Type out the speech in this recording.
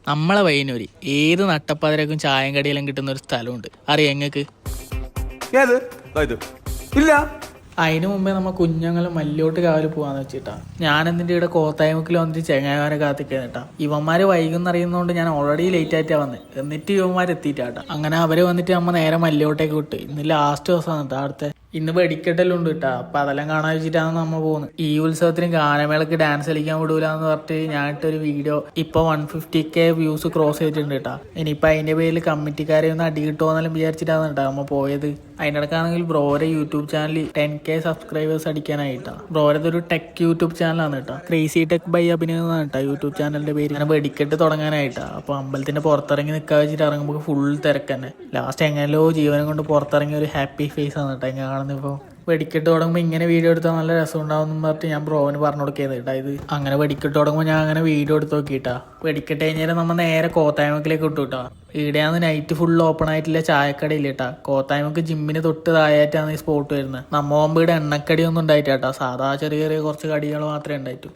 നമ്മളെ വൈനൂര് ഏത് നട്ടപ്പാതിരക്കും ചായം കടിയെല്ലാം കിട്ടുന്ന ഒരു സ്ഥലമുണ്ട്, അറിയാം എങ്ങക്ക്? ഇല്ല. അതിന് മുമ്പേ നമ്മ കുഞ്ഞുങ്ങൾ മല്ലോട്ട് കാവല് പോവാന്ന് വെച്ചിട്ടാ ഞാൻ എന്നിട്ട് ഇവിടെ കോത്തായ്മുക്കിൽ വന്നിട്ട് ചെങ്ങായിമാരെ കാത്തിക്കേട്ടാ. ഇവന്മാര് വൈകുന്ന അറിയുന്നതുകൊണ്ട് ഞാൻ ഓൾറെഡി ലേറ്റ് ആയിട്ടാ വന്നത്. എന്നിട്ട് ഇവന്മാർ എത്തിയിട്ടാ. അങ്ങനെ അവര് വന്നിട്ട് നമ്മ നേരെ മല്ലോട്ടേക്ക് വിട്ട്. ഇന്ന് ലാസ്റ്റ് ദിവസമാണ് കേട്ടോ അവിടുത്തെ. ഇന്ന് വെടിക്കെട്ടെല്ലാം ഉണ്ട് കേട്ടാ. അപ്പൊ അതെല്ലാം കാണാൻ വെച്ചിട്ടാണ് നമ്മ പോകുന്നത്. ഈ ഉത്സവത്തിന് ഗാനമേളക്ക് ഡാൻസ് കളിക്കാൻ വിടൂലെന്ന് പറഞ്ഞിട്ട് ഞാനിട്ടൊരു വീഡിയോ ഇപ്പൊ 150K വ്യൂസ് ക്രോസ് ചെയ്തിട്ടുണ്ട് കേട്ടാ. ഇനിയിപ്പൊ അതിന്റെ പേരിൽ കമ്മിറ്റിക്കാരെ ഒന്ന് അടി കിട്ടുമെന്നെല്ലാം വിചാരിച്ചിട്ടാണ് കേട്ടോ നമ്മ പോയത്. അതിനിടക്കാണെങ്കിൽ ബ്രോയുടെ യൂട്യൂബ് ചാനൽ 10K സബ്സ്ക്രൈബേഴ്സ് അടിക്കാനായിട്ടാണ്. ബ്രോയുടെ ഒരു ടെക് യൂട്യൂബ് ചാനലാണ് കേട്ടോ. ക്രേസി ടെക് ബൈ അഭിനവ് എന്നാണ് കേട്ടോ യൂട്യൂബ് ചാനലിന്റെ പേര്. അങ്ങനെ വെടിക്കെട്ട് തുടങ്ങാനായിട്ടാ. അപ്പൊ അമ്പലത്തിന്റെ പുറത്തിറങ്ങി നിൽക്കാൻ വെച്ചിട്ട് ഇറങ്ങുമ്പോൾ ഫുൾ തിരക്ക് തന്നെ. ലാസ്റ്റ് എങ്ങനെയോ ജീവനം കൊണ്ട് പുറത്തിറങ്ങിയ ഒരു ഹാപ്പി ഫേസ് ആണ് കേട്ടോ കാണുന്നത്. ഇപ്പോൾ വെടിക്കെട്ട് തുടങ്ങുമ്പോൾ ഇങ്ങനെ വീഡിയോ എടുത്താൽ നല്ല രസം ഉണ്ടാവും എന്ന് പറഞ്ഞിട്ട് ഞാൻ ബ്രോവിന് പറഞ്ഞു കൊടുക്കുന്നത് കേട്ടോ. ഇത് അങ്ങനെ വെടിക്കെട്ട് തുടങ്ങുമ്പോൾ ഞാൻ അങ്ങനെ വീഡിയോ എടുത്ത് നോക്കിയിട്ടാ. വെടിക്കെട്ട് കഴിഞ്ഞാൽ നമ്മൾ നേരെ കോത്തായ്മക്കിലേക്ക് വിട്ടു കേട്ടോ. ഇവിടെയാന്ന് നൈറ്റ് ഫുൾ ഓപ്പൺ ആയിട്ടില്ല, ചായക്കടയില്ല കേട്ടാ. കോത്തായ്മക്ക് ജിമ്മിന് തൊട്ട് താഴെയായിട്ടാണ് ഈ സ്പോട്ട് വരുന്നത്. നമ്മ പോകുമ്പോൾ ഇവിടെ എണ്ണക്കടിയൊന്നും ഉണ്ടായിട്ടാ. സാധാ ചെറിയ ചെറിയ കുറച്ച് കടികൾ മാത്രമേ ഉണ്ടായിട്ടു.